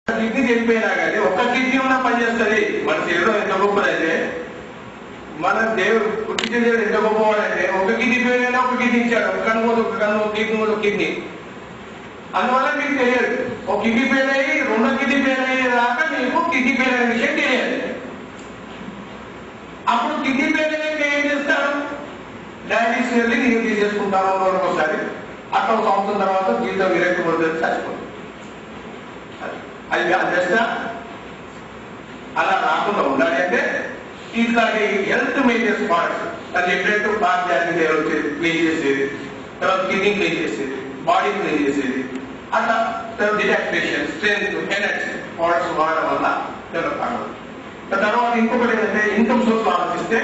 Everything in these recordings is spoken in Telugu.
కిడ్నీ చనిపోయినా కానీ ఒక్క కిడ్నీ ఉన్నా పనిచేస్తుంది. మన శరీరం ఎంత గొప్పదంటే, మన దేవుడు పుట్టిన దేవుడు ఎంత గొప్పవాడంటే ఒక కిడ్నీ పోయినా ఒక కిడ్నీ ఇచ్చాడు. ఒక కన్ను ఒక కన్ను, ఒక కిడ్నీ ఒక కిడ్నీ. అందువల్ల మీకు తెలియదు. ఒక కిడ్నీ ఫెయిల్ అయ్యి రెండో కిడ్నీ ఫెయిల్ అయ్యే దాకా మీకు కిడ్నీ ఫెయిల్ అయిన విషయం తెలియదు. అప్పుడు కిడ్నీ ఫెయిల్ అయితే ఏం చేస్తారు? డయాలిసిస్ వెళ్ళి నేను తీసేసుకుంటాను ఒకసారి. అట్లా ఒక సంవత్సరం తర్వాత జీవితం విరక్తి పడుతుంది, చచ్చిపోతుంది. అది జస్ట్ అలా రాకుండా ఉండాలి అంటే ఇట్లాంటి హెల్త్ మెయింటెనెన్స్ ప్రోడక్ట్స్ అది చెప్పినట్టు బాగా వచ్చేది, క్లీన్ చేసేది, తర్వాత కిడ్నీ క్లీన్ చేసేది, బాడీ క్లీన్ చేసేది, అట్లా డిటాక్సేషన్, స్ట్రెంత్, ఎనర్జీ ప్రోడక్ట్స్ వాడడం వల్ల డెవలప్ కావాలి. తర్వాత ఇంకొకటి ఏంటంటే ఇన్కమ్ సోర్స్ ఆలోచిస్తే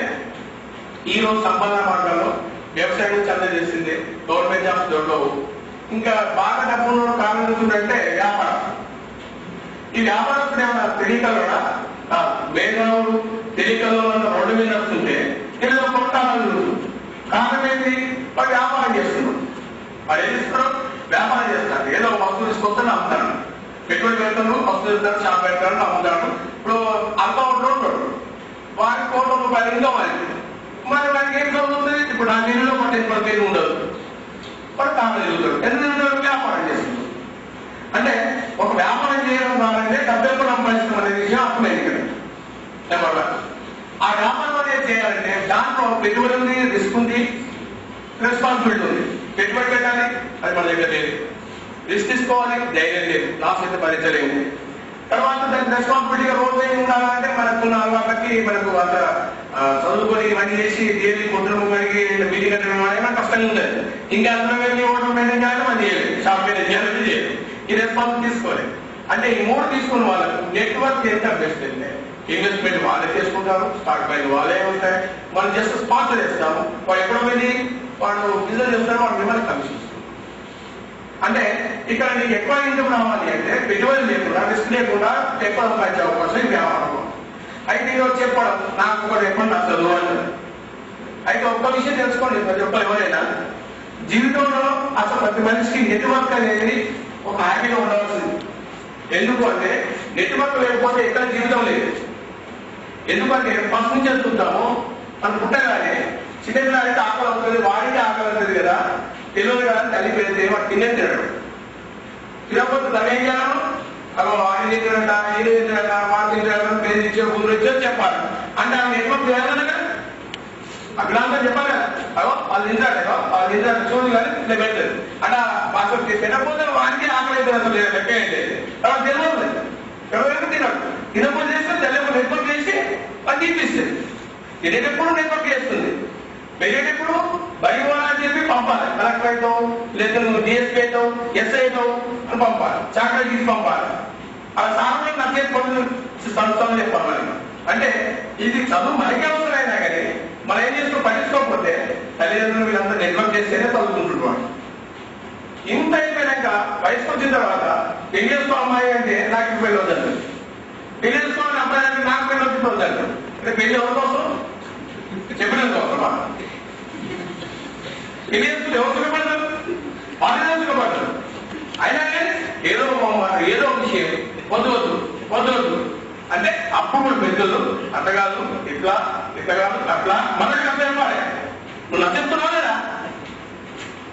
ఈ రోజు సంపాదన మార్గాల్లో వ్యవసాయం చంద చేసింది, గవర్నమెంట్ జాబ్స్ దొరకవు. ఇంకా బాగా డబ్బు కారణం ఎందుకంటే వ్యాపారం. ఈ వ్యాపారస్తుడు ఏమన్నా తెలియకలోడా మేధావులు తెలియకలో రోడ్డు మీద వస్తుంటే ఏదో కొట్టాలని కారణం ఏంటి? వాడు వ్యాపారం చేస్తున్నాడు. వాడు ఏం చేస్తున్నాడు? వ్యాపారం చేస్తాడు. ఏదో వస్తువు తీసుకొస్తాను అమ్ముతాడు, పెట్టుబడి పెడతాను, వస్తువు పెడతాడు, షాప్ పెడతాడు, అమ్ముతాడు. ఇప్పుడు అకౌంట్లో ఉంటాడు, వారికి ₹1,00,000 ఇన్కమ్ అయింది. మరి వాడికి ఏం చదువుతుంది? ఇప్పుడు ఆ నెలలో పట్టించుకోవడం ఉండదు, వాడు కావాలి చదువుతాడు. ఎందుకంటే వ్యాపారం చేస్తున్నాడు. అంటే ఒక వ్యాపారం చేయడం ద్వారానే డబ్బు ఎప్పుడు సంపాదించడం అనే విషయం అర్థమైంది కదా. నెంబర్ 1. ఆ వ్యాపారం అనేది చేయాలంటే దాంట్లో పెట్టుబడి ఉంది, రిస్క్ ఉంది, రెస్పాన్సిబిలిటీ ఉంది. పెట్టుబడి పెట్టాలి, అది మన దగ్గర లేదు. రిస్క్ తీసుకోవాలి, ధైర్యం లేదు, లాస్ అయితే భరించలేము. తర్వాత దానికి రెస్పాన్సిబిలిటీగా రోజు ఏమి ఉండాలంటే మనకున్న అలవాట్లకి మనకు అంత చదువుకొని ఇవన్నీ చేసి డైలీ కుటుంబం కలిగి మీటింగ్ అంటే మనకు కష్టంగా ఉండదు. ఇంకా అందులో వెళ్ళి ఓటర్ మెయింటైన్ చేయాలి, మనం చేయలేదు, షాప్ మెయింటైన్ చేయాలని చేయలేదు. ఈ రెస్పాన్స్ తీసుకోవాలి. అంటే ఈ 3 తీసుకున్న వాళ్ళకు నెట్వర్క్ ఎంత బెస్ట్ అంటే ఇన్వెస్ట్మెంట్ వాళ్ళే చేసుకుంటారు, స్టాక్ పైన వాళ్ళే ఉంటాయి, మనం జస్ట్ స్పాన్సర్ చేస్తాము. వాడు ఎక్కడో వెళ్ళి వాడు బిజినెస్ చేస్తాడు, వాడు మిమ్మల్ని కమిషన్ ఇస్తారు. అంటే ఇక్కడ నీకు ఎక్కువ ఇన్కమ్ రావాలి అంటే పెట్టుబడి లేకుండా, రిస్క్ లేకుండా ఎక్కువ సంపాదించే అవకాశం ఈ వ్యాపారం. అయితే ఈరోజు చెప్పడం నాకు కూడా ఎక్కువ నాకు చదువు అంటారు. అయితే ఒక్క విషయం తెలుసుకోండి, ప్రతి ఒక్కరు ఎవరైనా జీవితంలో అసలు ప్రతి మనిషికి నెట్వర్క్ అనేది ఒక హ్యాపీగా ఉండవలసింది. ఎందుకు అంటే నెట్వర్క్ లేకపోతే ఎక్కడ జీవితం లేదు. ఎందుకంటే ఫస్ట్ నుంచి చూద్దాము, మనం పుట్టగానే చిన్నపిల్లలకి ఆకలి అవుతుంది, వాడికి ఆకలి అవుతుంది కదా, తెలియదు కదా, తల్లి పెడితే వాడు తినే తినడు. తినకపోతే తనేం చేయాలను, అలా వాడిని తినట, ఏది తినట, వాడు తినడం, పేరు ఇచ్చో గుండ్రు ఇచ్చో చెప్పాలి. అంటే ఆ నెట్వర్క్ చేయాలి కదా, అగ్రాంతం చెప్పాలి కదా. అగో వాళ్ళు తింటాడు, వాళ్ళు తింటాడు చూడు కానీ ఇట్లా పెట్టదు అలా మాకు తినకపోతే వాడికి ఆకలి అవుతుంది. అసలు లెక్క ఏంటి అలా తెలియదు, ఎవరైనా తినడు. తినకపోతే చేస్తే తెలియదు నెట్వర్క్ చేసి అది తీపిస్తుంది. తినేటప్పుడు నెట్వర్క్ చేస్తుంది, వెళ్ళేటప్పుడు బయట చెప్పి పంపాలి. కలెక్టర్ అవుతావు, లేదా నువ్వు డిఎస్పీ అవుతావు, ఎస్ఐ అవుతావు అని పంపాలి, చాకరీ తీసి పంపాలి. ఆ సార్లు నచ్చే పనులు సంస్థలు చెప్పాలి. అంటే ఇది చదువు మనకే అవసరమైనా కానీ మనం ఏం చేస్తూ పట్టించుకోకపోతే తల్లిదండ్రులు వీళ్ళంతా నెట్వర్క్ చేస్తేనే చదువుకుంటున్నాడు. ఇంత అయిపోయాక వయసుకు వచ్చిన తర్వాత పెళ్లి చేసుకో అమ్మాయి అంటే నాకు పెళ్ళి వద్దండి, పెళ్లి చేసుకోవాలని అబ్బాయి అంటే నాకు పెళ్ళి వచ్చి వద్దండి. అంటే పెళ్లి ఎవరి కోసం? చెప్పినందుకు అవసరమా? పెళ్లి చేసుకుంటే ఎవరు సుఖపడతారు? వాళ్ళే సుఖపడతారు. అయినా కానీ ఏదో ఏదో విషయం వద్దు అంటే అప్పుడు పెద్దలు అత్తగారు ఇట్లా ఇత్తగారు అట్లా మనకు అర్థం వాడే. నువ్వు నచ్చేస్తున్నావు లేదా?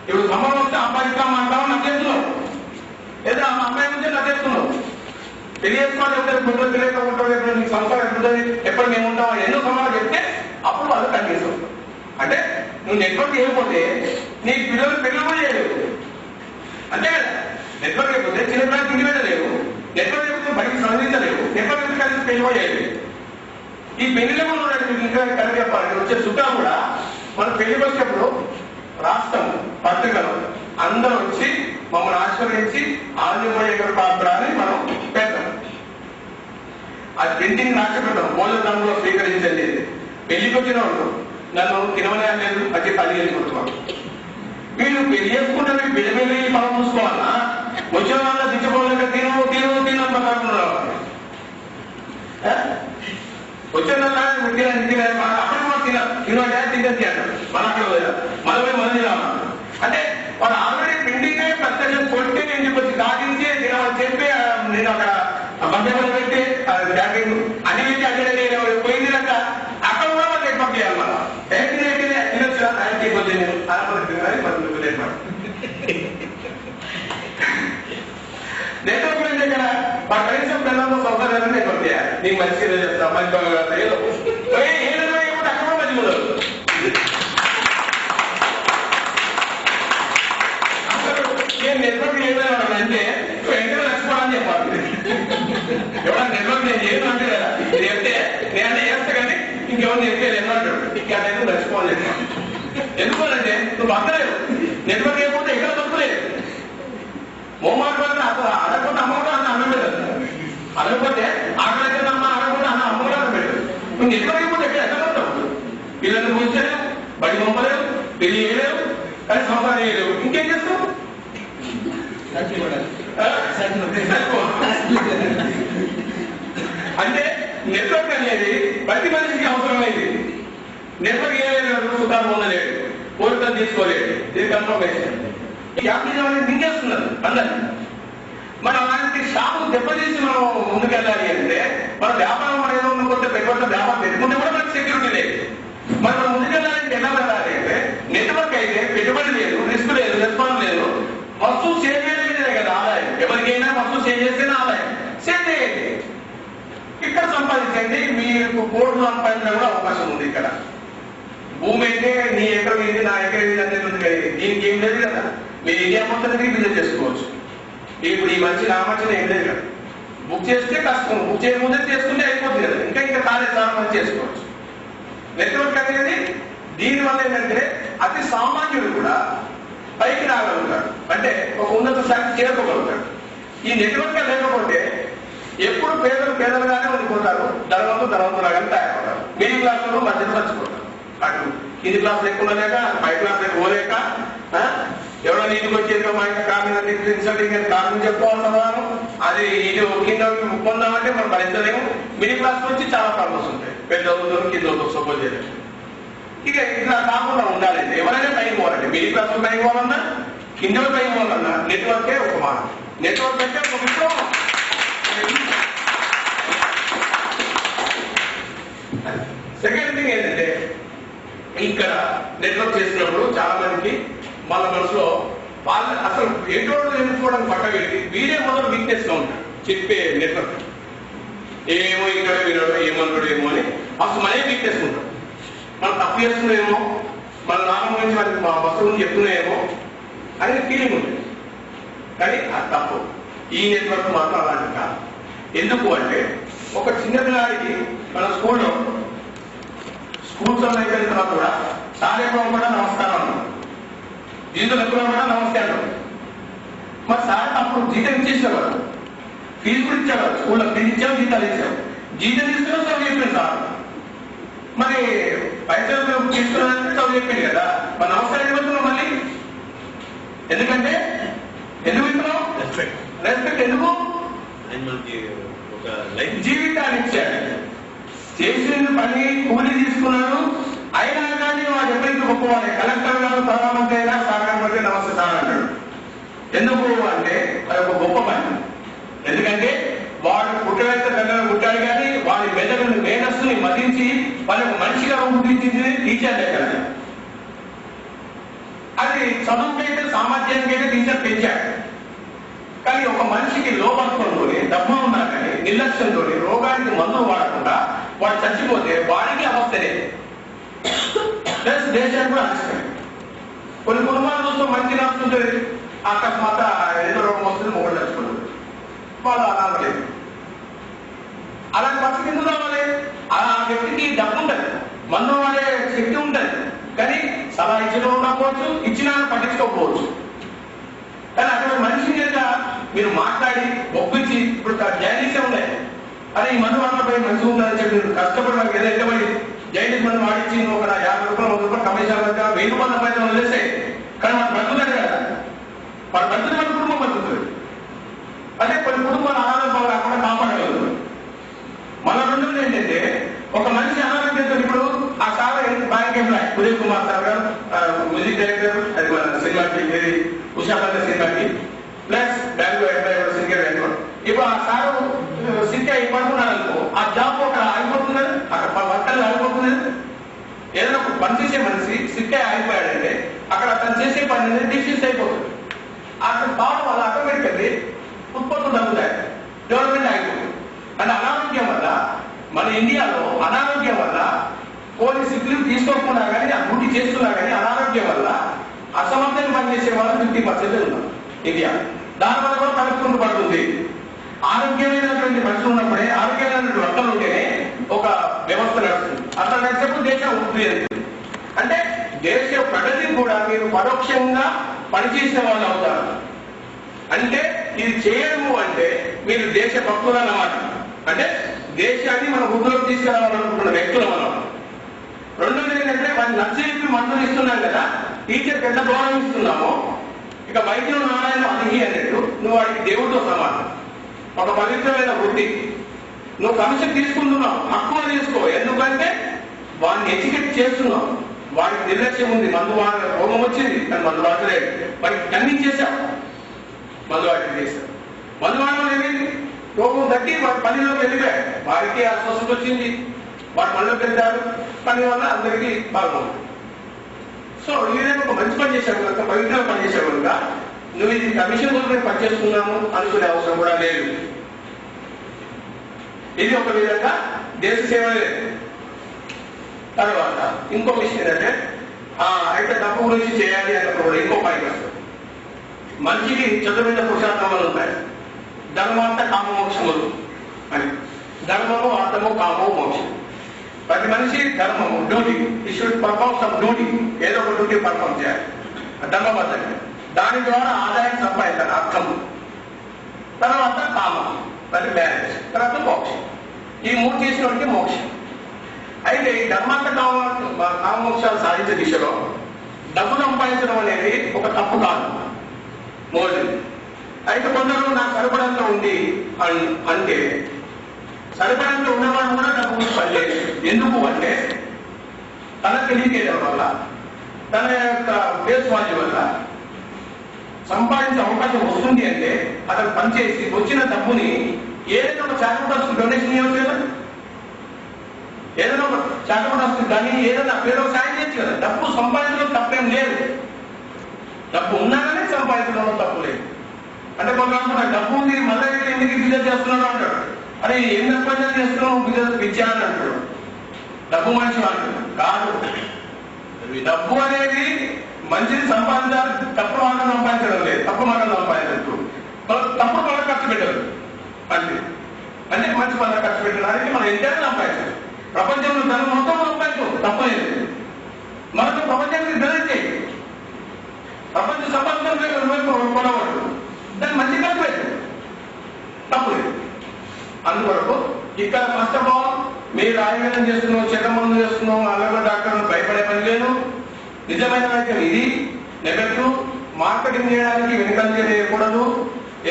ఇప్పుడు సంబంధం వస్తే అబ్బాయి ఇట్లా మాట్లాడవు, నచ్చేస్తున్నావు లేదా అమ్మాయి నుంచే నచ్చేస్తున్నావు. తెలియజేసుకోవాలి, ఎవరు పిల్లలు తెలియకుండా నీకు సంసారం ఎప్పుడుతుంది, ఎప్పుడు మేము ఉంటామో ఎన్నో సమాధానం చెప్తే అప్పుడు వాళ్ళు కనిపిస్తాం. అంటే నువ్వు నెట్వర్క్ చేయకపోతే నీ పిల్లలు పెళ్ళి కూడా చేయలేవు. అంతే కదా, నెట్వర్క్ అయిపోతే చిన్నపిల్లలు తిండి పెట్టలేవు, నెట్వర్క్ అయిపోతే బయటకు చదివించలేవు, నెట్వర్క్ అయితే కలిసి పెళ్లి కూడా చేయలేవు. ఈ పెళ్లిలో కూడా మీకు ఇంకా కరెక్ట్ చెప్పాలంటే వచ్చే చుట్టాలు కూడా మనం పెళ్లికి వచ్చినప్పుడు రాష్ట్రం పత్రికలు అందరూ వచ్చి మమ్మల్ని ఆశీర్వదించి ఆంజనేయ పాత్ర అని మనం పెడతాం. అది ప్రింటింగ్ రాష్ట్రం భోజనంలో స్వీకరించండి. పెళ్లికి వచ్చిన వాళ్ళు నన్ను తినవనే లేదు అది 10 కొట్టుకోవాలి. వీళ్ళు పెళ్లి చేసుకుంటే మీరు పెళ్లి మనం చూసుకోవాలన్నా వచ్చిన వాళ్ళ దించుకోలేక తిను రావాలి. వచ్చిన తింటారు మన అక్కడ మనమే మనం తినాలి. అంటే వాడు ఆల్రెడీ ప్రింటింగ్ ప్రత్యక్షం కొట్టి నేను చెప్పి దాటించి తినమని చెప్పి నేను అక్కడ మధ్యలో పెట్టి బ్యాంకింగ్ అన్ని పెట్టి అన్ని పోయింది కనుక అక్కడ కూడా మనం నెట్వర్క్ చేయాలి మనం నెట్వర్క్ అంటే ఇక్కడ మా కనీసం పిల్లలతో సౌకర్యాలను నెట్వర్క్ చేయాలి. నీకు మంచిగా చేస్తాం మంచి అక్కడ మంచి ఉండదు. అసలు నేను నెట్వర్క్ ఏదంటే వెంటనే నచ్చిపోవాలని చెప్పాలి. ఎవరైనా నెట్వర్క్ నేను చేయను అంటే కదా ఇది చెప్తే నేనంటే చేస్తా కానీ ఇంకెవరు చెప్పేది ఎన్నో అంటాడు. ఇంకా నేను నచ్చిపోవాలి చెప్పాలి. ఎందుకోనంటే నువ్వు అందలేదు నెట్వర్క్ అయిపోతే ఎక్కడ దొరకలేదు. మొహమాట వల్ల అసలు అడగకుండా అమ్మ కూడా అన్న అన్నం పెట్టదు. అడగకపోతే ఆకలి అమ్మ అడగకుండా అన్న అమ్మ కూడా అన్నం పెట్టదు. నువ్వు నెట్వర్క్ అయిపోతే ఎక్కడ ఉంటావు? పిల్లల్ని పూజలేవు, బడి పంపలేవు, పెళ్లి చేయలేవు, కానీ సంపాదన చేయలేవు. ఇంకేం చేస్తావు? అంటే నెట్వర్క్ అనేది ప్రతి మనిషికి అవసరమైంది. నెట్వర్క్ ఏమైనా సుఖాలు ఉండలేదు, కోరికలు తీసుకోలేదు. ఇది కన్ఫర్మేషన్. ఈ యాప్ని మింగేస్తున్నారు అందరు. మనం అలాంటి షాపు దెబ్బతీసి మనం ముందుకెళ్ళాలి అంటే మన వ్యాపారం అనేది ఉన్నకొంటే పెట్టుబడి వ్యాపారం పెట్టుకుంటే కూడా మనకి సెక్యూరిటీ లేదు. మనం ముందుకెళ్ళాలంటే ఎలా వెళ్ళాలి అంటే నెట్వర్క్ అయితే పెట్టుబడి లేదు, రిస్క్ లేదు, రెస్పాన్స్ లేదు. వస్తువు సేవ్ చేయలేదే కదా ఆదాయం. ఎవరికైనా వస్తువు సేవ్ చేస్తేనే ఆదాయం. సేవ్ చేయండి, ఇక్కడ సంపాదించండి. మీకు కోట్లు సంపాదించడం కూడా అవకాశం ఉంది. ఇక్కడ భూమి అయితే నీ ఎకరం ఏంటి నా ఎకరం ఏంటి అనేది దీనికి ఏం లేదు కదా. మీరు ఇండియా మొత్తం బిజినెస్ చేసుకోవచ్చు. ఇప్పుడు ఈ మంచి నా మంచిని ఏం లేదు కదా. బుక్ చేస్తే కష్టం, బుక్ చేయకముందే చేసుకుంటే అయిపోతుంది కదా. ఇంకా కాలేజ్ చాలా మంది చేసుకోవచ్చు. నెట్వర్క్ అనేది దీనివల్ల ఏంటంటే అతి సామాన్యుడు కూడా పైకి రాగలుగుతాడు, అంటే ఒక ఉన్నత స్థాయికి చేరుకోగలుగుతాడు. ఈ నెట్వర్క్ లేకపోతే ఎప్పుడు పేదలు పేదలుగానే ఉండిపోతారు, ధనవంతులుగానే తయారవుతారు. మిడిల్ క్లాస్ లో మధ్యలో చచ్చిపోతారు. అటు కింది క్లాస్ లేకుండా లేక పై క్లాస్ లేక పోలేక ఎవరో ఇంటికి వచ్చేది మా ఇంట్లో కారణం కారణం చెప్పుకోవాల్సిన అది ఇది కింద పొందామంటే మనం భరించలేము. మిడిల్ క్లాస్ నుంచి చాలా ప్రాబ్లమ్స్ ఉంటాయి. పెద్ద కింద సపోజ్ చేయలేదు. ఇక ఇట్లా కాకుండా ఉండాలంటే ఎవరైనా పైకి పోవాలంటే మిడిల్ క్లాస్ లో పైకి పోవాలన్నా కింద పైకి పోవాలన్నా నెట్వర్కే ఒక మార్గం. నెట్వర్క్ అంటే ఒక విషయం. సెకండ్ థింగ్ ఏంటంటే ఇక్కడ నెట్వర్క్ చేసినప్పుడు చాలా మందికి వాళ్ళ మనసులో వాళ్ళ అసలు ఏంటో ఎన్నుకోవడానికి పక్క పెట్టి వీరే మొదలు వీక్నెస్ గా ఉంటారు. చెప్పే నెట్వర్క్ ఏమో ఇక్కడ వినడు ఏమన్నాడు ఏమో అని అసలు మనే వీక్నెస్ ఉంటాం. మనం తప్పు చేస్తున్నాయేమో, మన నాన్న గురించి మనకి మా బస్సు గురించి చెప్తున్నాయేమో అనేది ఫీలింగ్ ఉంటుంది. కానీ అది తప్పు. ఈ నెట్వర్క్ మాత్రం అలాంటి కాదు. ఎందుకు అంటే ఒక చిన్న పిల్లాడికి మన స్కూల్స్ అయిపోయిన తర్వాత కూడా సార్ ఎక్కువ కూడా నమస్కారం అన్నాం, జీవితం ఎక్కువ కూడా నమస్కారం. మరి సార్ అప్పుడు జీతం ఇచ్చేసేవారు, ఫీజు కూడా ఇచ్చేవారు. స్కూల్లో ఫీజు ఇచ్చాము, జీతాలు ఇచ్చాము. జీతం తీసుకున్నా చదువు చెప్పింది సార్. మరి పైసలు తీసుకున్నారంటే చదువు చెప్పింది కదా. మరి నమస్కారం ఇవ్వతున్నాం మళ్ళీ. ఎందుకంటే ఎందుకు ఇస్తున్నాం? రెస్పెక్ట్. ఎందుకు? జీవితాన్ని ఇచ్చాడు, చేసిన పని కూలి తీసుకున్నాడు. అయినా కానీ వాడు ఎప్పటికీ గొప్పవాలి. కలెక్టర్ గారు ప్రధానమంత్రి అయినా సాగరమంత్రి నమస్తే సార్ అంటాడు. ఎందుకు అంటే అది ఒక గొప్ప పని. ఎందుకంటే వాడు పుట్టవేత్త దగ్గర పుట్టాడు కానీ వాడి మెదడుని మేధస్సుని మదించి వాళ్ళకు మనిషిగా రూపుదిద్దింది టీచర్ దగ్గర. అది చదువుకైతే సామర్థ్యానికైతే టీచర్ పెంచాడు. కానీ ఒక మనిషికి లోపంతోని దమ్మ ఉన్నా కానీ నిర్లక్ష్యంతో రోగానికి మందులు వాడకుండా వాడు చచ్చిపోతే వాడికి అవస్థనే, ప్లస్ దేశానికి కూడా నష్టమే. కొన్ని కుటుంబాలు చూస్తూ మంచి నడుస్తుంటుంది, అకస్మాత్ ఏదో రోగం వస్తుంది, మొగలు చచ్చిపోతుంది, వాళ్ళు అనాథలేదు. అలాంటి పరిస్థితి ఎందుకు రావాలి? ఆ వ్యక్తికి డబ్బు ఉంటుంది, మందు వాడే శక్తి ఉంటుంది, కానీ సలహా ఇచ్చిన ఉండకపోవచ్చు, ఇచ్చినా పట్టించుకోకపోవచ్చు. కానీ అటువంటి మనిషి కనుక మీరు మాట్లాడి ఒప్పించి, ఇప్పుడు జైనిసే ఉన్నాయి, అదే ఈ మందు వాడపై మంచిగా ఉందని చెప్పి మీరు కష్టపడి మనకి ఏదో ఎక్కబడి జైనిస్ మందు వాడించి ఒక 50 రూపాయలు 100 రూపాయలు కమిషన్ 1000 రూపాయల పైన వదిలేస్తాయి. కానీ మన బతుకుతాడు కదా, మన బతుకు మన కుటుంబం బతుకుతుంది. అదే కొన్ని కుటుంబాలు అనారోగ్యం రాకుండా కాపాడగలరు. మన రెండోది ఏంటంటే ఒక మనిషి అనారోగ్యంతో ఇప్పుడు ఆ sir bank employee Uday Kumar sir garu music director, అది మన సినిమాకి ఉషాపల్లి సినిమాకి, ప్లస్ బ్యాంక్ ఎంప్లాయ్ సింగర్. ఇప్పుడు ఆ సారు పనిచేసే మనిషి సిక్ అయిపోయాడంటే అక్కడ అతను చేసే పని అనేది డిఫ్యూజ్ అయిపోతుంది. అతను కావడం వల్ల ఆటోమేటికల్లీ ఉత్పత్తులు తగ్గుతాయి, డెవలప్మెంట్ ఆగిపోతుంది. అంటే అనారోగ్యం వల్ల మన ఇండియాలో అనారోగ్యం వల్ల కొన్ని సిక్ లీవ్ తీసుకోకుండా కానీ ఆ డ్యూటీ చేస్తున్నా కానీ అనారోగ్యం వల్ల అసమర్థంగా పనిచేసే వాళ్ళు 50% ఉన్నారు ఇండియా. దానివల్ల కూడా కలుపుకుంటూ పడుతుంది. ఆరోగ్యమైనటువంటి మనుషులు ఉన్నప్పుడే, ఆరోగ్యమైనటువంటి వర్తలు ఉంటేనే ఒక వ్యవస్థ నడుస్తుంది. అట్లా నడిచేప్పుడు దేశం ఉంటుంది. అంటే దేశ ప్రగతి కూడా మీరు పరోక్షంగా పనిచేసిన వాళ్ళు అవుతారు. అంటే ఇది చేయడము అంటే మీరు దేశ భక్తులు అన్నమాట. అంటే దేశాన్ని మనం వృద్ధిలోకి తీసుకురావాలనుకుంటున్న వ్యక్తులు మనం. రెండోది ఏంటంటే వాడిని నచ్చజెప్పి మందులు ఇస్తున్నాం కదా, టీచర్కి ఎంత గౌరవం ఇస్తున్నామో, ఇక వైద్యులు నారాయణ అడిగి అన్నట్టు నువ్వు వాడికి దేవుడితో సమానం. ఒక పవిత్రమైన వృత్తి. నువ్వు కమిషన్ తీసుకుంటున్నావు, హక్కువ తీసుకో. ఎందుకంటే వాడిని ఎడ్యుకేట్ చేస్తున్నావు. వాడికి నిర్లక్ష్యం ఉంది, మందు రోగం వచ్చింది కానీ మందు వాడలేదు, వాడికి ఖండించేశావు, మందు వాటి చేశావు. మందు వాడడం ఏమైంది, రోగం తగ్గి వాడి పనిలోకి వెళ్ళిపోయాడు, వారికి అస్వస్థత వచ్చింది, వాడు పనిలోకి వెళ్తారు, పని వల్ల అందరికీ బాగుంది. సో ఈ విధంగా ఒక మంచి పని చేశావు కనుక, పవిత్రంగా పనిచేసావు కనుక నువ్వు ఇది కమిషన్ కోసం పనిచేస్తున్నాము అనుకునే అవసరం కూడా లేదు. ఇది ఒక విధంగా దేశ సేవ. తర్వాత ఇంకో విషయం ఏంటంటే అయితే డబ్బు గురించి చేయాలి అన్నప్పుడు ఇంకో పని వస్తుంది. మనిషికి చతుర్విధ పురుషార్థములు ఉంటాయి. ధర్మార్థ కామమోక్షములు అని. ధర్మము, అర్థము, కామము, మోక్షం. ప్రతి మనిషి ధర్మము, డ్యూటీ, ఈ షుడ్ పర్ఫార్మ్ సమ్ డ్యూటీ, ఏదో ఒక డ్యూటీ పర్ఫార్మ్ చేయాలి ధర్మబద్ధంగా. దాని ద్వారా ఆదాయం సంపాదించాలి, అర్థము. తర్వాత కామం, ప్రతి మ్యారేజ్, తర్వాత మోక్షం. ఈ మూడు చేసిన వాడికి మోక్షం. అయితే ఈ ధర్మార్థ కామమోక్షాలు సాధించే దిశలో డబ్బు సంపాదించడం అనేది ఒక తప్పు కాదు, మొదటిది. అయితే కొందరు నాకు సరిపడంతో ఉంది అంటే సరిపడంతో ఉన్నవాడు కూడా డబ్బు గురించి పనిలేదు. ఎందుకు అంటే తన తెలియకేయడం వల్ల, తన యొక్క ఫేస్ వాల్యూ వల్ల సంపాదించే అవకాశం వస్తుంది అంటే అతను పనిచేసి వచ్చిన డబ్బుని ఏదైనా ఒక చారిటబుల్ డొనేషన్ ఇవ్వచ్చు కదా, ఏదైనా ఒక చారిటబుల్ కానీ ఏదైనా పేరు సాయం చేయొచ్చు కదా. డబ్బు సంపాదించడం తప్పేం లేదు, డబ్బు ఉన్నాగానే సంపాదించడంలో తప్పు లేదు. అంటే కొంతమంది డబ్బు ఉంది మళ్ళీ ఎందుకు బిజినెస్ చేస్తున్నాడు అంటాడు. అరే ఏం సంపాదన చేస్తున్నావు, బిజినెస్ పిచ్చా అని అంటాడు. డబ్బు మనిషి అంటాడు. కాదు, డబ్బు అనేది మంచిని సంపాదించాలి, తప్పు మార్గం సంపాదించడం లేదు, తప్పు మార్గం సంపాదించచ్చు. తప్పుడు పనులు ఖర్చు పెట్టదు అంటే అంటే మంచి పనులు ఖర్చు పెట్టడానికి మనం ఎంతైనా సంపాదించాలి. ప్రపంచంలో ధనం మొత్తం సంపాదించు, తప్పలేదు. మనకు ప్రపంచానికి ధనం చేయి, ప్రపంచ సంపాదన కొనవద్దు, దాన్ని మంచి ఖర్చు పెట్టు, తప్పలేదు. అందువరకు ఇక్కడ ఫస్ట్ ఆఫ్ ఆల్ మీరు ఆయుర్వేదం చేస్తున్నాం, చెడ్డ మందు చేస్తున్నాం, అల్లగ డాక్టర్లు భయపడే పని లేదు. నిజమైన వైద్యం ఇది. నెంబర్ 2, మార్కెటింగ్ చేయడానికి వెనుకంజ చేయకూడదు.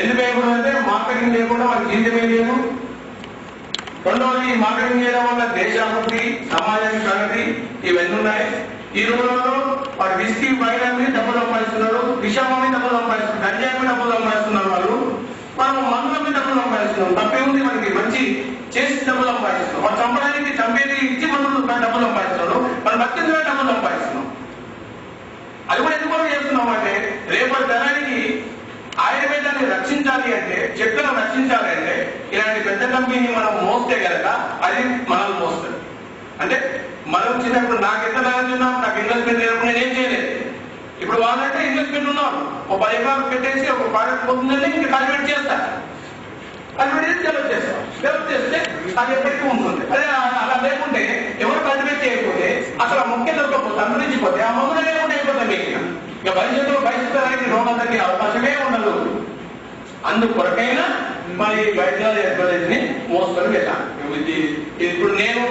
ఎందుకు వేయకూడదు అంటే మార్కెటింగ్ లేకుండా వాళ్ళ జీవితమే లేదు. రెండవది, మార్కెటింగ్ చేయడం వల్ల దేశాభివృద్ధి, సమాజానికి ప్రగతి ఇవన్నీ ఉన్నాయి. ఈ రోజుల్లో వాడు విస్కీ వైరాన్ని డబ్బులు సంపాదిస్తున్నాడు, విషామాన్ని డబ్బులు సంపాదిస్తున్నారు, గంజాయి డబ్బులు సంపాదిస్తున్నారు. మనం మందులకి డబ్బులు సంపాదిస్తున్నాం, తప్పే ఉంది. మనకి మంచి చేసి డబ్బులు సంపాదిస్తున్నాం. వాడు చంపడానికి చంపేది ఇచ్చి మందులు డబ్బులు సంపాదిస్తున్నాడు, మనం బతికిన డబ్బులు సంపాదిస్తున్నాం. అది కూడా ఎందుకు చేస్తున్నాం అంటే రేపటి తరానికి ఆయుర్వేదాన్ని రక్షించాలి అంటే, చెట్లను రక్షించాలి అంటే ఇలాంటి పెద్ద కంపెనీ మనం మోస్తే కనుక అది మనల్ని మోస్తుంది. అంటే మనం చిన్నప్పుడు నాకు ఎంత నాలెడ్జ్ ఉన్నా, నాకు ఇన్వెస్ట్మెంట్ లేనప్పుడు నేనేం చేయలేదు. ఇప్పుడు వాళ్ళంటే ఇన్వెస్ట్మెంట్ ఉన్నారు, ఒక 10 ఎకరాలు పెట్టేసి ఒక ప్రాజెక్ట్ పోతుందంటే ఇంకా కల్టివేట్ చేస్తారు, కల్టివేట్ చేసి డెవలప్ చేస్తాం. డెవలప్ చేస్తే అది ఎప్పటికీ ఉంటుంది. అదే అలా లేకుంటే ఎవరు కల్టివేట్ చేయకపోతే అసలు ఆ ముఖ్య దొరకపోతే అంతరించిపోతే ఆ మందులు లేకుండా అయిపోతాయి. మీకు ఇక భవిష్యత్తు రోగం తగ్గే అవకాశమే ఉండదు. అందుకొరకైనా మరి వైద్యాన్ని మోసుకొని వెళ్ళాను. ఇప్పుడు నేను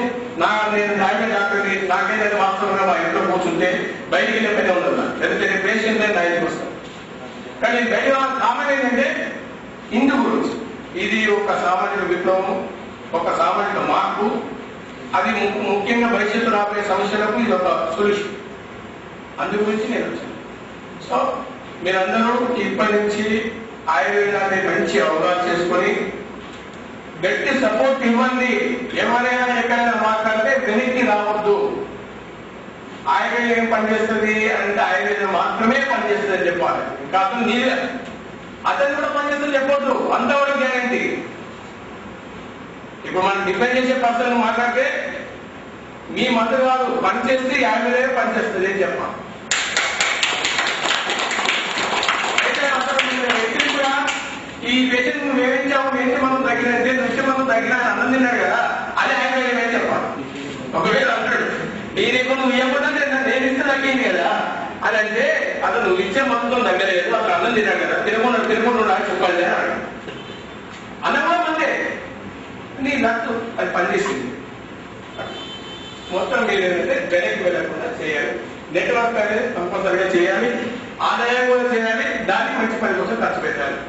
ఆయుర్వేద డాక్టర్ని, నాకేదైనా వాస్తవంగా మా ఇంట్లో కూర్చుంటే బయటికి వెళ్ళే పని ఉండదు. లేకపోతే నేను పేషెంట్ నా ఇంటికి వస్తాను. కానీ బయట కామన్ ఏంటంటే ఇందు గురించి ఇది ఒక సామాజిక విప్లవం, ఒక సామాజిక మార్పు. అది ముఖ్యంగా భవిష్యత్తు రాబోయే సమస్యలకు ఇది ఒక సొల్యూషన్. అందు గురించి నేను వచ్చాను. సో మీరందరూ ఇప్పటి నుంచి ఆయుర్వేదాన్ని మంచి అవగాహన చేసుకొని గట్టి సపోర్ట్ ఇవ్వండి. ఎవరైనా ఎక్కడైనా మాట్లాడితే వెనక్కి రావద్దు. ఆయుర్వేదం ఏం పనిచేస్తుంది అంటే ఆయుర్వేదం మాత్రమే పనిచేస్తుంది అని చెప్పాలి. ఇంకా అతను నీవే అతను కూడా పనిచేస్తుంది చెప్పొద్దు, అంతవరకు గ్యారంటీ. ఇప్పుడు మనం డిపెండ్ చేసే పర్సన్ మాట్లాడితే మీ మందు కాదు పనిచేస్తే ఆయుర్వేదమే పనిచేస్తుంది అని చెప్పాలి. అయితే అసలు వ్యక్తిని కూడా ఈ పేషెంట్ నువ్వు ఏమించావు ఏంటి మనం తగ్గినంటే నృత్య మనం తగ్గిన అన్నం తిన్నాడు కదా అదే ఆయుర్వేదమే చెప్పాలి. ఒకవేళ అంటాడు నేనేమో నువ్వు ఇవ్వకుండా నేను ఇస్తే తగ్గింది కదా అని అంటే అతను నువ్వు ఇచ్చే మందుతో తగ్గలేదు, అతను అన్నం తిన్నాడు కదా తినకుండా చెప్పాలి అన్నాడు. అన్నం కూడా మందే నీ నట్టు అది పనిచేసింది. మొత్తం మీరు ఏంటంటే వెనక్కి వెళ్ళకుండా చేయాలి. నెట్వర్క్ అనేది కంపల్సరిగా చేయాలి, ఆదాయం కూడా చేయాలి, దానికి మంచి పని కోసం ఖర్చు పెట్టాలి.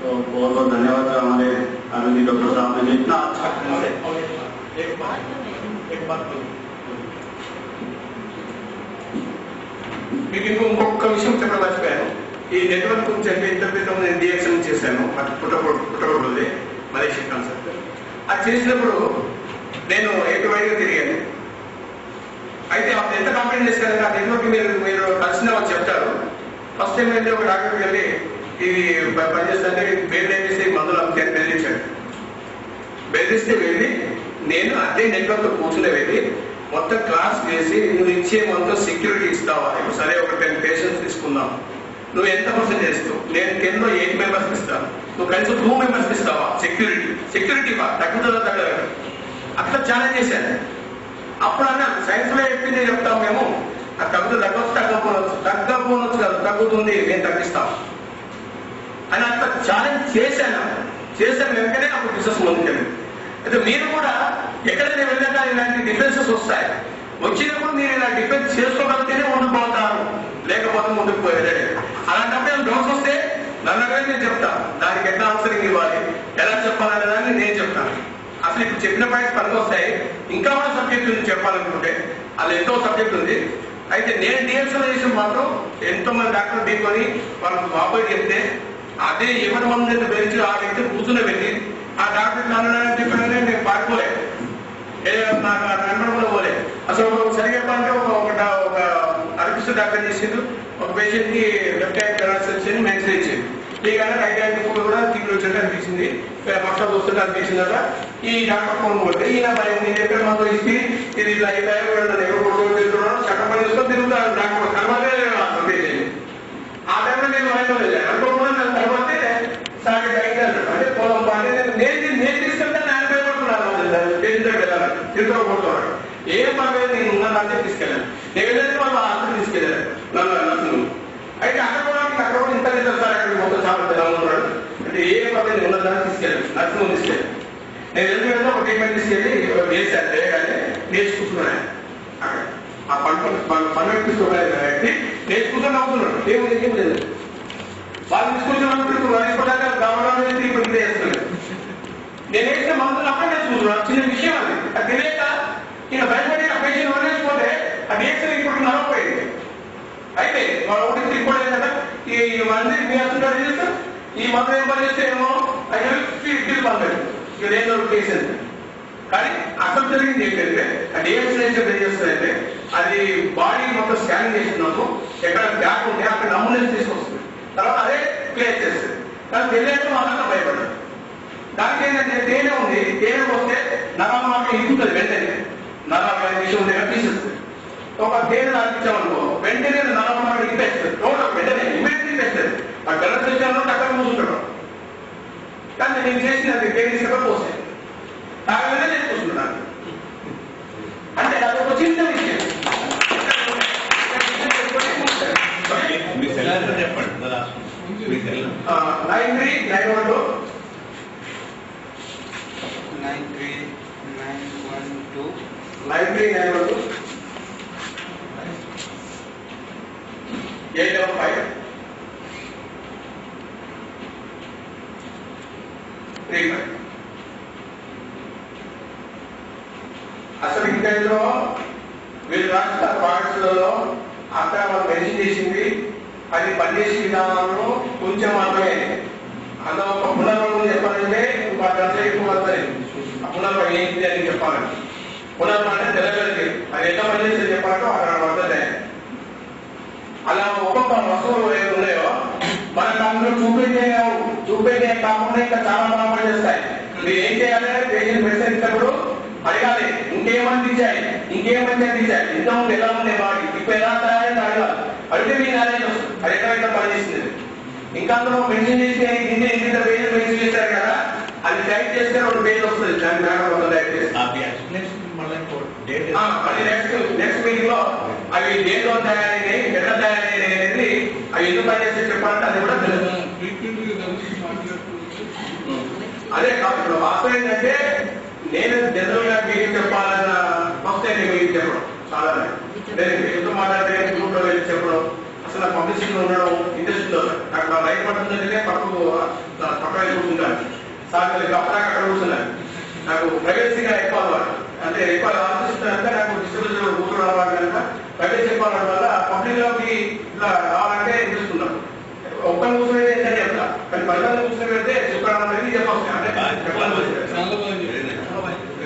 तो बहुत बहुत धन्यवाद हमारे आनंदी डॉक्टर साहब ने इतना अच्छा మీకు ఇంకొక విషయం చెప్పడం మర్చిపోయాను. ఈ నెట్వర్క్ గురించి అంటే ఇంత క్రితం నేను డిఎక్షన్ చేశాను పుట్టగొడ్డది మలేషియా కాన్సెప్ట్. అది చేసినప్పుడు నేను ఎటువైగా తిరిగాను. అయితే అప్పుడు ఎంత కంప్లైంట్ చేశాను ఆ నెట్వర్క్ మీరు కలిసిన వాళ్ళు చెప్తారు. ఫస్ట్ టైం అయితే ఒక డాక్టర్కి వెళ్ళి ఇది పనిచేస్తే బెదిరిస్తే మందులు అమ్ముతాను బెదిరించాడు. బెదిరిస్తే వెళ్ళి నేను అదే నెట్వర్క్ కూర్చునే వెళ్ళి మొత్తం క్లాస్ చేసి నువ్వు ఇచ్చే మందు సెక్యూరిటీ ఇస్తావా, ఇప్పుడు సరే ఒక 10 పేషెంట్స్ తీసుకుందాం, నువ్వు ఎంత పర్సెంట్ చేస్తావు, నేను 10లో 8 మెంబర్స్కి ఇస్తాను, నువ్వు కనీసం 2 మెంబర్స్కి ఇస్తావా సెక్యూరిటీ తగ్గుతుందో తగ్గదు అట్లా ఛాలెంజ్ చేశాను. అప్పుడు అన్నా సైన్స్ లో చెప్పింది చెప్తాం మేము, అది తగ్గుతుంది తగ్గకపోనొచ్చు కాదు తగ్గుతుంది నేను తగ్గిస్తాం అని అట్లా ఛాలెంజ్ చేశాను వెంటనే అప్పుడు బిజినెస్ ముందుకెళ్ళి. అయితే మీరు కూడా ఎక్కడైనా వెళ్ళాక ఇలాంటి డిఫెన్సెస్ వస్తాయి, వచ్చినప్పుడు మీరు ఇలా డిఫెన్స్ చేసుకోగలిగితేనే ముందుకు పోతారు, లేకపోతే ముందుకు పోయేదే. అలాంటప్పుడు డౌట్స్ వస్తే నన్ను నేను చెప్తాను, దానికి ఎట్లా ఆన్సరింగ్ ఇవ్వాలి, ఎలా చెప్పాలనే దాన్ని నేను చెప్తాను. అసలు ఇప్పుడు చెప్పిన పాయింట్స్ పనికి వస్తాయి, ఇంకా కూడా సబ్జెక్ట్ ఉంది చెప్పాలనుకుంటే, అది ఎంతో సబ్జెక్ట్ ఉంది. అయితే నేను డిఎస్ఎల్ చేసిన మాత్రం ఎంతో మంది డాక్టర్లు తీసుకొని వాళ్ళకి బాబాయ్ చెప్తే అదే ఎవరి మంది పెంచి ఆ వ్యక్తి కూర్చుని వెళ్ళి ఆ డాక్టర్ చెప్పిన నేను పారిపోలే, నాకు నెంబర్ కూడా పోలే. అసలు సరిగా చెప్పాలంటే ఒక అర్పిస్ట్ డాక్టర్ చేసిండు, ఒక పేషెంట్ కి లెఫ్ట్ హ్యాండ్ పెరాలసిస్ వచ్చింది, మెన్షన్ ఇచ్చింది, టీగానే రైట్ హ్యాండ్ కూడా కింద వచ్చినట్టు అనిపించింది, పక్ష చూస్తుంటే అనిపించిందట. ఈ డాక్టర్ ఫోన్ కొడితే ఈయన భయం నేను ఎక్కడ మందు ఇచ్చి ఇది ఇలా ఎవరు కొడుతున్నాడు చట్టం పని చేసుకొని తిరుగుతాను డాక్టర్ కలవాలే పేషెంట్. ఆ టైంలో నేను భయపడలేదు అనుకోకుండా నన్ను తర్వాత సాగి బయట అంటే పొలం బాగా నేను తీసుకెళ్తాను ఆయన భయపడుతున్నాను పేషెంట్ వెళ్ళాలి తిరుగుకోబోతున్నాడు. ఏం పర్లేదు నేను ఉన్నదాన్ని తీసుకెళ్ళాను, నేను వెళ్ళేది వాళ్ళు ఆస్పత్రి తీసుకెళ్ళాను నన్ను. అయితే అక్కడ కూడా ఇంత సార్ అక్కడ మొత్తం చాలా తెలంగాణాడు అంటే ఏ పర్లేదు ఉన్నదాన్ని తీసుకెళ్ళాను, నర్సింగ్ తీసుకెళ్ళాను. నేను ఎందుకు ఒక ట్రీట్మెంట్ తీసుకెళ్ళి వేసాను కానీ నేర్చుకుంటున్నాను. అక్కడ ఆ పన్ను తీసుకున్నాను వ్యక్తి నేర్చుకుంటూనే అవుతున్నాడు, ఏమి లేదు వాళ్ళు తీసుకొచ్చిన గవర్నమెంట్ ఇప్పుడు ఇంత చేస్తున్నాడు. నేను వేసిన మందులు అక్కడ నేర్చుకుంటున్నాను, చిన్న విషయం అది. అది తెలియక ఈయన భయపడి ఆ పేషెంట్ వదిలేసుకుంటే ఆ డిఎక్షన్ ఇప్పుడు నరకపోయింది. అయితే వాళ్ళ ఒకటి రిపోర్ట్ ఏంటంటే ఈ మంది మీ అసలు చేస్తారు ఈ మందు ఏం పని చేస్తే ఏమో అది పంపారు ఇక ఏదో కేసు. కానీ అసలు జరిగింది ఏంటంటే ఆ డిఎక్షన్ ఏం చేస్తుందంటే అది బాడీ మొత్తం స్కానింగ్ చేస్తున్నాము, ఎక్కడ గ్యాప్ ఉంటే అక్కడ నమూనేసి తీసుకొస్తుంది, తర్వాత అదే క్లియర్ చేస్తుంది. కానీ తెలియక వాళ్ళంతా భయపడ్డారు. దానికి ఏంటంటే తేనె ఉంది, తేనె వస్తే నరాలు మాత్రం ఇంకుతుంది, వెంటనే నరాలు విషయం దగ్గర తీసేస్తుంది. ఒక తేనె అనిపించామనుకో వెంటనే నరాలు మాత్రం ఇంపేస్తుంది, టోటల్ వెంటనే ఇమీడియట్లీ ఇంపేస్తుంది. ఆ గల శరీరంలో అక్కడ కూర్చుంటాడు. కానీ నేను చేసినది తేనె తీసుకొని పోసాను, తాగలనే నేను కూర్చుంటున్నాను. అంటే అది ఒక చిన్న విషయం. చెప్పండి 9391 815 35. అసలు ఇంకా ఇందులో వీళ్ళు రాసిన పాయింట్స్లలో అక్కడ మనం మెన్షన్ చేసింది అది పనిచేసే విధానంలో కొంచెం మాత్రమే. అన్న ఒక పునర్వరం చెప్పాలంటే ఇంకో గంట ఎక్కువ వస్తాయి. ఆ పునర్వరం ఏంటి అని చెప్పాలంటే పునర్వరం అంటే తెల్లగలిగి అది ఎంత పనిచేసి చెప్పాలంటే అక్కడ వద్దలే. అలా ఒక్కొక్క వస్తువులు ఏమి ఉన్నాయో మనకు అందులో చూపెట్టే కాకుండా ఇంకా చాలా బాగా పనిచేస్తాయి. మీరు ఏం చేయాలి? పేషెంట్ మెడిసిన్ ఇచ్చినప్పుడు అడగాలి ఇంకేమని తీసాయి, ఇంకేమని తీసాయి, ఇంతకుముందు ఎలా ఉంది బాడీ, ఇప్పుడు ఎలా తయారైంది అడగాలి. అడిగితే మీ నాలెడ్జ్ వస్తుంది అది ఎక్కడైతే పనిచేస్తుంది. ఇంకా అందులో మెన్షన్ చేసి ఇంత పేజీలు మెన్షన్ చేశారు కదా, అది టైప్ చేస్తే 2 పేజీలు వస్తుంది. దాని మేడం టైప్ చేసి నెక్స్ట్ మీటింగ్ లో అవి దేంట్లో తయారైనాయి, ఎట్లా తయారైనాయి అనేది అవి ఎందుకు పనిచేస్తే చెప్పాలంటే అది కూడా తెలుసు. అదే కాదు ఇప్పుడు వాస్తవం ఏంటంటే నేను జనరల్ గా మీకు చెప్పాలన్న వస్తే నేను మీకు చెప్పడం చాలా నేను మీతో మాట్లాడితే గ్రూప్ లో వెళ్ళి చెప్పడం, అసలు నాకు పబ్లిసిటీలో ఉండడం ఇండస్ట్రీలో నాకు నా లైఫ్ పడుతుందంటే పక్క వెళ్ళి కూర్చుంటాను. సార్ అక్కడ కూర్చున్నాను. నాకు ప్రైవేసీగా ఎక్కువ అలవాటు, అంటే ఎక్కువ ఆలోచిస్తానంటే నాకు డిస్ట్రిబ్యూషన్ కూర్చోవడం అలవాటు కనుక ప్రైవేసీ చెప్పడం వల్ల పబ్లిక్ లోకి ఇట్లా రావాలంటే ఇంట్రెస్ట్ ఉన్నాను. ఒక్కరు కూర్చొని ఏంటంటే చెప్తా, కానీ 10 కూర్చొని వెళ్తే చెప్పడం అనేది చెప్పవచ్చు. అంటే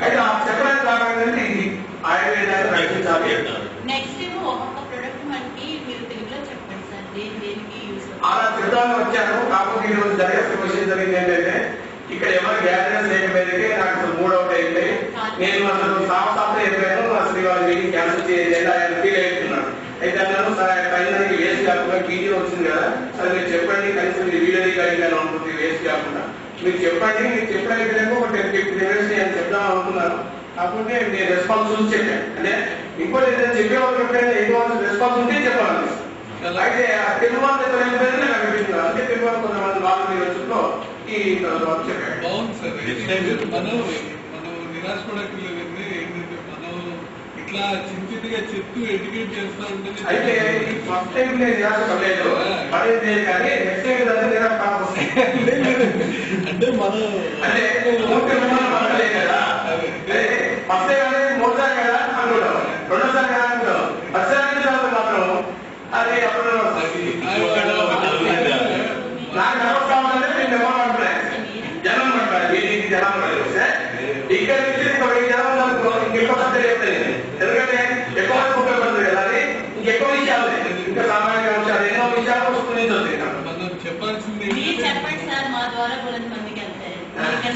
అయితే ఆ చెప్పడానికి కావాలంటే ఇది ఆయుర్వేదాన్ని రక్షించాలి. అలా చెప్తాను వచ్చాను. కాకపోతే ఈరోజు జరిగే విషయం జరిగింది ఏంటంటే ఇక్కడ ఎవరు గ్యాదరెన్స్ లేకపోతే నాకు అసలు మూడ్ అవుట్ అయిపోయి నేను అసలు సామసాంతో చెప్పాను. అసలు ఇవాళ మీటింగ్ క్యాన్సిల్ చేయాలి ఆయన ఫీల్ అవుతున్నాను. అయితే అన్నాను సార్ కనీసానికి వేస్ట్ కాకుండా వీడియో వచ్చింది కదా సార్ మీరు చెప్పండి, కనీసం మీరు వీడియో కలిగాను అనుకుంటుంది వేస్ట్ కాకుండా మీరు చెప్పండి. మీరు చెప్పడానికి ఒక 10-15 minutes నేను చెప్దాం అనుకున్నాను. కాకపోతే నేను రెస్పాన్స్ చూసి చెప్పాను. అంటే ఇంకోటి ఏదైనా చెప్పేవాళ్ళు చెప్పాను ఎక్కువ రెస్పాన్స్ ఉంటే చెప్పాలి. అయితే తెలుగు వాళ్ళు చెప్పలేదు నాకు అనిపించింది. అంటే తెలుగు వాళ్ళు కొంతమంది వాళ్ళు వచ్చులో ఈ చెప్పాను. బాగుంది సార్. మనం నిరాశపడక్కర్లేదండి. ఏంటంటే మనం ఇట్లా చిన్నగా చెప్తూ ఎడ్యుకేట్ చేస్తా ఉంటే అయితే ఫస్ట్ టైం నేను నిరాశపడలేదు పడేది, కానీ నెక్స్ట్ టైం అంటే మనం అంటే కదా ఫస్ట్ టైం అనేది 3సారి కదా అనుకుంటాం, 2సారి కదా అనుకుంటాం, 10సారి మాత్రం అది అప్పుడు నాకు నమ్మకం కావాలంటే నేను నమ్మమంటున్నాను. జనం అంటారు వీటికి జనం ఇక్కడ నుంచి ఇంకో 1000 జనం అనుకో ఇంకెక్కువ సత్యం చెప్తాను. ఎందుకంటే ఎక్కువ ఉపయోగపడుతుంది కదా, అది ఇంకెక్కువ విషయాలు ఇంకా సామాన్య అంశాలు ఎన్నో విషయాలు వస్తుంది. మనం చెప్పాల్సింది చెప్పండి సార్, మా ద్వారా కొంత మందికి వెళ్తాయి.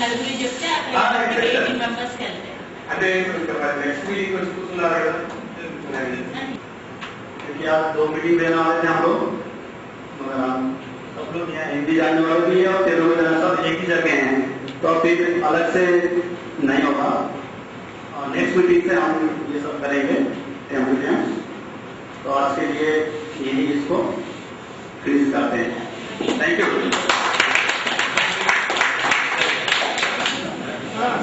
నలుగురు చెప్తే అంటే నెక్స్ట్ మీటింగ్ వచ్చి కూర్చున్నారు కదా. क्योंकि आप 2 मीटिंग देने वाले थे हम लोग, मगर हम सब लोग यहाँ हिंदी जानने वाले भी है और तेलुगु जानने सब एक ही जगह हैं, तो फिर अलग से नहीं होगा. नेक्स्ट मीटिंग से हम ये सब करेंगे. तो आज के लिए यही इसको फिनिश करते हैं. Thank you. సార్